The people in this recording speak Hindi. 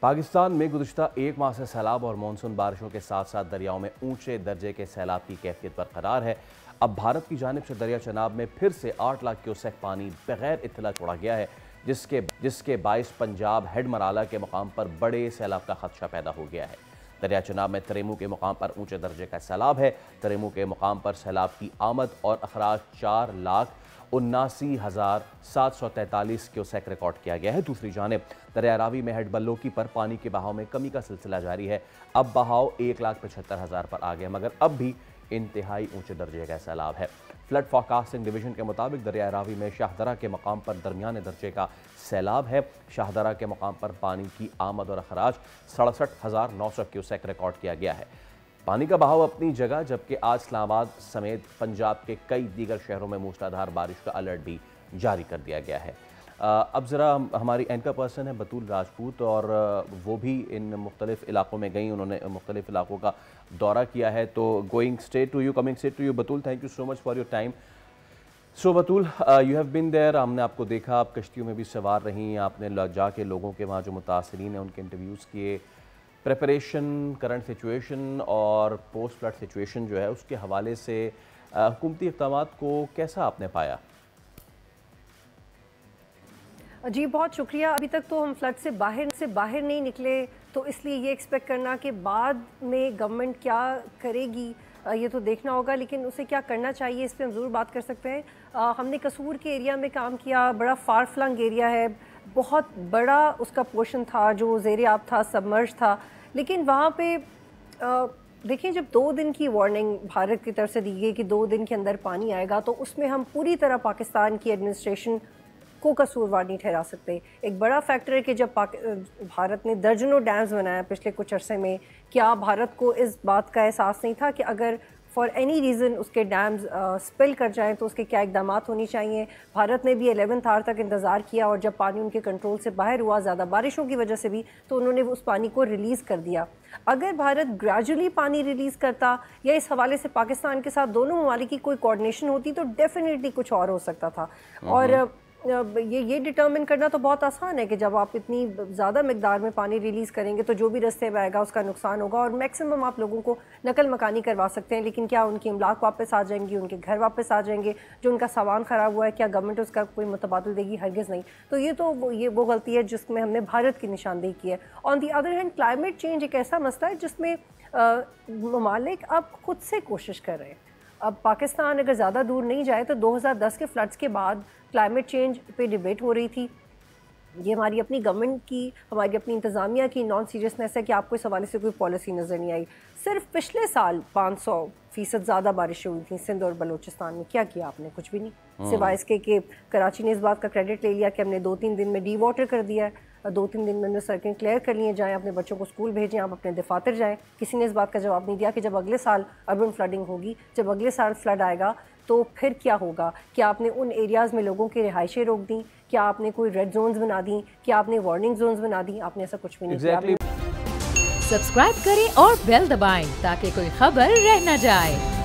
पाकिस्तान में गुज़िश्ता एक माह से सैलाब और मानसून बारिशों के साथ साथ दरियाओं में ऊंचे दर्जे के सैलाब की कैफियत बरकरार है। अब भारत की जानिब से दरिया चनाब में फिर से 8 लाख क्यूसेक पानी बगैर इत्तला छोड़ा गया है, जिसके बायस पंजाब हेड मराला के मुकाम पर बड़े सैलाब का खदशा पैदा हो गया है। दरिया चनाब में तरेमू के मुकाम पर ऊंचे दर्जे का सैलाब है। तरेमू के मुकाम पर सैलाब की आमद और अखराज 4,79,743 क्यूसेक रिकॉर्ड किया गया है। दूसरी जानिब दरिया रावी में हेड बल्लोकी पर पानी के बहाव में कमी का सिलसिला जारी है। अब बहाव 1,75,000 पर आ गया, मगर अब भी इंतहाई ऊंचे दर्जे का सैलाब है। फ्लड फोरकास्टिंग डिवीजन के मुताबिक दरिया रावी में शाहदरा के मकाम पर दरमियाने दर्जे का सैलाब है। शाहदरा के मकाम पर पानी की आमद और अखराज 67,900 क्यूसेक रिकॉर्ड किया गया है। पानी का बहाव अपनी जगह, जबकि आज इस्लामाबाद समेत पंजाब के कई दीगर शहरों में मूसलाधार बारिश का अलर्ट भी जारी कर दिया गया है। अब ज़रा हमारी एंकर पर्सन है बतूल राजपूत, और वो भी इन मुख्तलिफ इलाकों में गई, उन्होंने मुख्तलिफ इलाकों का दौरा किया है। तो going straight to you, coming straight to you Batool, thank you so much for your time. So Batool, you have been there, हमने आपको देखा, आप कश्तियों में भी सवार रही, आपने जाके लोगों के वहाँ जो मुतासरीन हैं उनके इंटरव्यूज़ किए। प्रेपरेशन, करंट सिचुएशन और पोस्ट फ्लड सिचुएशन जो है उसके हवाले से हुकूमती इक़दामात को कैसा आपने पाया? जी बहुत शुक्रिया। अभी तक तो हम फ्लड से बाहर नहीं निकले, तो इसलिए ये एक्सपेक्ट करना कि बाद में गवर्नमेंट क्या करेगी ये तो देखना होगा, लेकिन उसे क्या करना चाहिए इस पर हम ज़रूर बात कर सकते हैं। हमने कसूर के एरिया में काम किया, बड़ा फार फ्लंग एरिया है, बहुत बड़ा उसका पोर्शन था जो ज़ेरे आब था, सबमर्ज था। लेकिन वहाँ पे देखिए, जब 2 दिन की वार्निंग भारत की तरफ से दी गई कि 2 दिन के अंदर पानी आएगा, तो उसमें हम पूरी तरह पाकिस्तान की एडमिनिस्ट्रेशन को कसूरवार नहीं ठहरा सकते। एक बड़ा फैक्टर है कि जब भारत ने दर्जनों डैम्स बनाया पिछले कुछ अरसे में, क्या भारत को इस बात का एहसास नहीं था कि अगर फॉर एनी रीज़न उसके डैम्स स्पिल कर जाएं तो उसके क्या इक़दामात होनी चाहिए। भारत ने भी 11 आवर तक इंतज़ार किया, और जब पानी उनके कंट्रोल से बाहर हुआ, ज़्यादा बारिशों की वजह से भी, तो उन्होंने उस पानी को रिलीज़ कर दिया। अगर भारत ग्रेजुअली पानी रिलीज़ करता या इस हवाले से पाकिस्तान के साथ दोनों ममालिक की कोई कोऑर्डिनेशन होती, तो डेफिनेटली कुछ और हो सकता था। और ये डिटर्मिन करना तो बहुत आसान है कि जब आप इतनी ज़्यादा मकदार में पानी रिलीज़ करेंगे तो जो भी रास्ते में आएगा उसका नुकसान होगा, और मैक्सिमम आप लोगों को नकल मकानी करवा सकते हैं। लेकिन क्या उनकी इमलाक वापस आ जाएंगी, उनके घर वापस आ जाएंगे, जो उनका सामान ख़राब हुआ है क्या गवर्नमेंट उसका कोई मुतबादल देगी? हरगिज़ नहीं। तो ये वो गलती है जिसमें हमने भारत की निशानदेही की है। On the other hand, climate change एक ऐसा मसला है जिसमें ममालिक अब खुद से कोशिश कर रहे हैं। अब पाकिस्तान अगर ज़्यादा दूर नहीं जाए तो 2010 के फ्लड्स के बाद क्लाइमेट चेंज पे डिबेट हो रही थी। ये हमारी अपनी गवर्नमेंट की, हमारी अपनी इंतज़ामिया की नॉन सीरियसनेस है कि आपको इस हवाले से कोई पॉलिसी नज़र नहीं आई। सिर्फ पिछले साल 500% ज़्यादा बारिशें हुई थी सिंध और बलूचिस्तान में। क्या किया आपने? कुछ भी नहीं, सिवाय इसके कि कराची ने इस बात का क्रेडिट ले लिया कि हमने 2-3 दिन में डी वाटर कर दिया है, 2-3 दिन में हमने सड़कें क्लियर कर लिए, जाएँ अपने बच्चों को स्कूल भेजें, आप अपने दफातर जाएँ। किसी ने इस बात का जवाब नहीं दिया कि जब अगले साल अर्बन फ्लडिंग होगी, जब अगले साल फ्लड आएगा तो फिर क्या होगा? क्या आपने उन एरियाज़ में लोगों की रिहाइशें रोक दी? क्या आपने कोई रेड जोन्स बना दी? क्या आपने वार्निंग जोन्स बना दी? आपने ऐसा कुछ भी नहीं किया। सब्सक्राइब करें और बेल दबाएं ताकि कोई खबर रह न जाए।